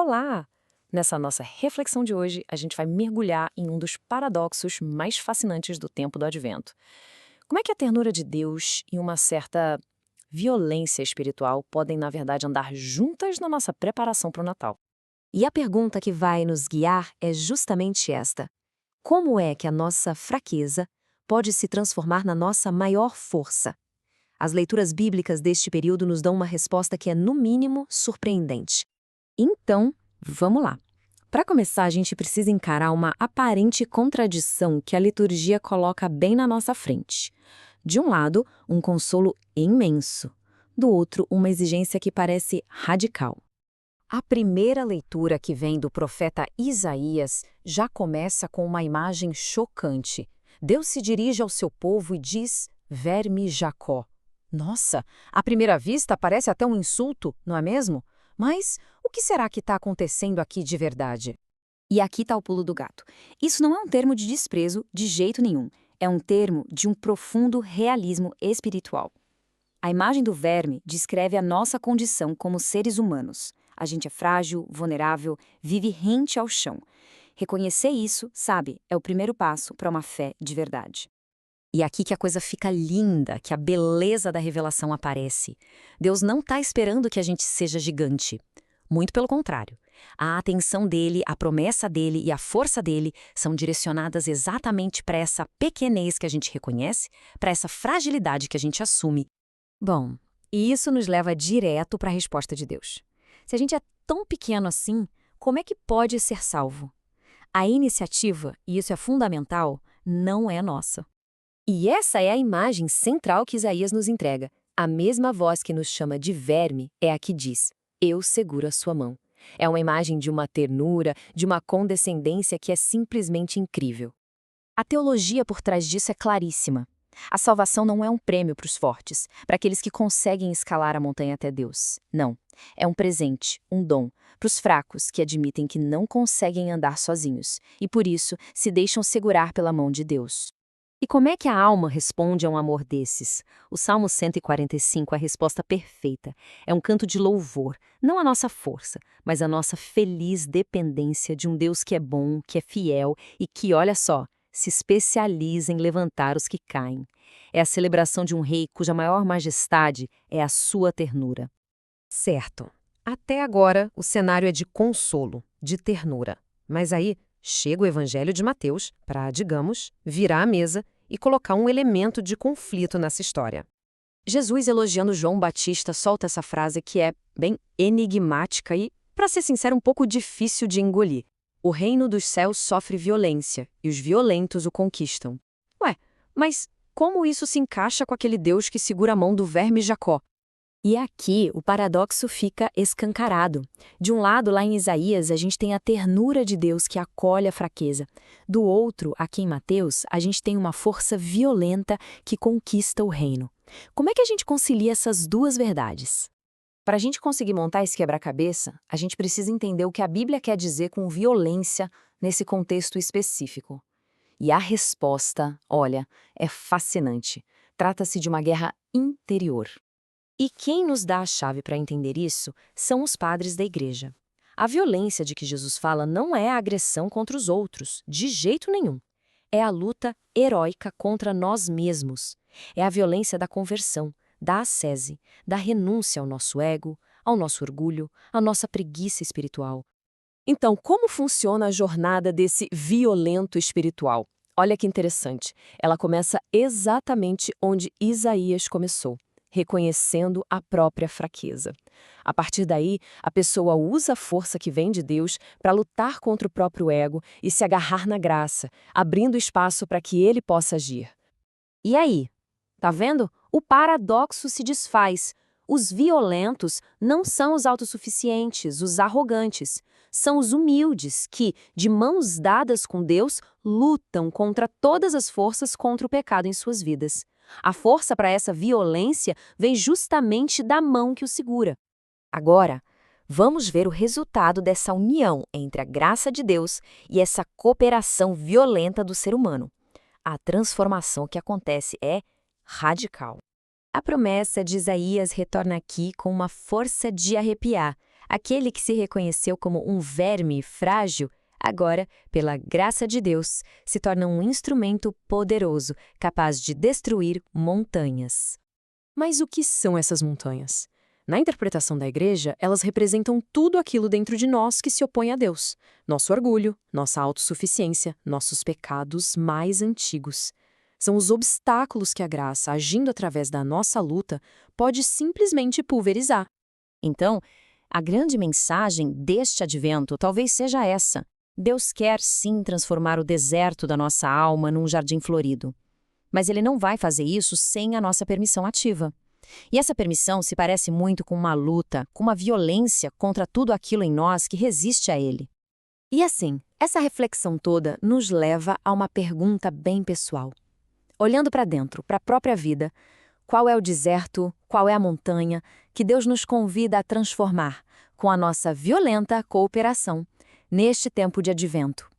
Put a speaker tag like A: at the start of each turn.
A: Olá! Nessa nossa reflexão de hoje, a gente vai mergulhar em um dos paradoxos mais fascinantes do tempo do Advento. Como é que a ternura de Deus e uma certa violência espiritual podem, na verdade, andar juntas na nossa preparação para o Natal?
B: E a pergunta que vai nos guiar é justamente esta: como é que a nossa fraqueza pode se transformar na nossa maior força? As leituras bíblicas deste período nos dão uma resposta que é, no mínimo, surpreendente.
A: Então, vamos lá. Para começar, a gente precisa encarar uma aparente contradição que a liturgia coloca bem na nossa frente. De um lado, um consolo imenso. Do outro, uma exigência que parece radical.
B: A primeira leitura, que vem do profeta Isaías, já começa com uma imagem chocante. Deus se dirige ao seu povo e diz: verme Jacó. Nossa, à primeira vista parece até um insulto, não é mesmo? Mas o que será que está acontecendo aqui de verdade?
C: E aqui está o pulo do gato. Isso não é um termo de desprezo de jeito nenhum. É um termo de um profundo realismo espiritual. A imagem do verme descreve a nossa condição como seres humanos. A gente é frágil, vulnerável, vive rente ao chão. Reconhecer isso, sabe, é o primeiro passo para uma fé de verdade.
B: E aqui que a coisa fica linda, que a beleza da revelação aparece. Deus não está esperando que a gente seja gigante. Muito pelo contrário. A atenção dele, a promessa dele e a força dele são direcionadas exatamente para essa pequenez que a gente reconhece, para essa fragilidade que a gente assume.
C: Bom, e isso nos leva direto para a resposta de Deus. Se a gente é tão pequeno assim, como é que pode ser salvo? A iniciativa, e isso é fundamental, não é nossa.
A: E essa é a imagem central que Isaías nos entrega. A mesma voz que nos chama de verme é a que diz: eu seguro a sua mão. É uma imagem de uma ternura, de uma condescendência que é simplesmente incrível.
C: A teologia por trás disso é claríssima. A salvação não é um prêmio para os fortes, para aqueles que conseguem escalar a montanha até Deus. Não. É um presente, um dom, para os fracos que admitem que não conseguem andar sozinhos e, por isso, se deixam segurar pela mão de Deus.
B: E como é que a alma responde a um amor desses? O Salmo 145 é a resposta perfeita. É um canto de louvor, não a nossa força, mas a nossa feliz dependência de um Deus que é bom, que é fiel e que, olha só, se especializa em levantar os que caem. É a celebração de um rei cuja maior majestade é a sua ternura. Certo. Até agora, o cenário é de consolo, de ternura. Mas aí chega o Evangelho de Mateus para, digamos, virar a mesa e colocar um elemento de conflito nessa história. Jesus, elogiando João Batista, solta essa frase que é bem enigmática e, para ser sincero, um pouco difícil de engolir. O reino dos céus sofre violência e os violentos o conquistam. Ué, mas como isso se encaixa com aquele Deus que segura a mão do verme Jacó?
A: E aqui o paradoxo fica escancarado. De um lado, lá em Isaías, a gente tem a ternura de Deus que acolhe a fraqueza. Do outro, aqui em Mateus, a gente tem uma força violenta que conquista o reino. Como é que a gente concilia essas duas verdades?
B: Para a gente conseguir montar esse quebra-cabeça, a gente precisa entender o que a Bíblia quer dizer com violência nesse contexto específico. E a resposta, olha, é fascinante. Trata-se de uma guerra interior. E quem nos dá a chave para entender isso são os padres da igreja. A violência de que Jesus fala não é a agressão contra os outros, de jeito nenhum. É a luta heróica contra nós mesmos. É a violência da conversão, da ascese, da renúncia ao nosso ego, ao nosso orgulho, à nossa preguiça espiritual.
A: Então, como funciona a jornada desse violento espiritual? Olha que interessante. Ela começa exatamente onde Isaías começou, reconhecendo a própria fraqueza. A partir daí, a pessoa usa a força que vem de Deus para lutar contra o próprio ego e se agarrar na graça, abrindo espaço para que ele possa agir.
B: E aí? Tá vendo? O paradoxo se desfaz. Os violentos não são os autossuficientes, os arrogantes. São os humildes que, de mãos dadas com Deus, lutam contra todas as forças contra o pecado em suas vidas. A força para essa violência vem justamente da mão que o segura. Agora, vamos ver o resultado dessa união entre a graça de Deus e essa cooperação violenta do ser humano. A transformação que acontece é radical. A promessa de Isaías retorna aqui com uma força de arrepiar. Aquele que se reconheceu como um verme frágil, agora, pela graça de Deus, se torna um instrumento poderoso, capaz de destruir montanhas.
A: Mas o que são essas montanhas? Na interpretação da Igreja, elas representam tudo aquilo dentro de nós que se opõe a Deus. Nosso orgulho, nossa autossuficiência, nossos pecados mais antigos. São os obstáculos que a graça, agindo através da nossa luta, pode simplesmente pulverizar.
B: Então, a grande mensagem deste advento talvez seja essa. Deus quer sim transformar o deserto da nossa alma num jardim florido. Mas Ele não vai fazer isso sem a nossa permissão ativa. E essa permissão se parece muito com uma luta, com uma violência contra tudo aquilo em nós que resiste a Ele.
A: E assim, essa reflexão toda nos leva a uma pergunta bem pessoal. Olhando para dentro, para a própria vida, qual é o deserto, qual é a montanha que Deus nos convida a transformar com a nossa violenta cooperação neste tempo de advento?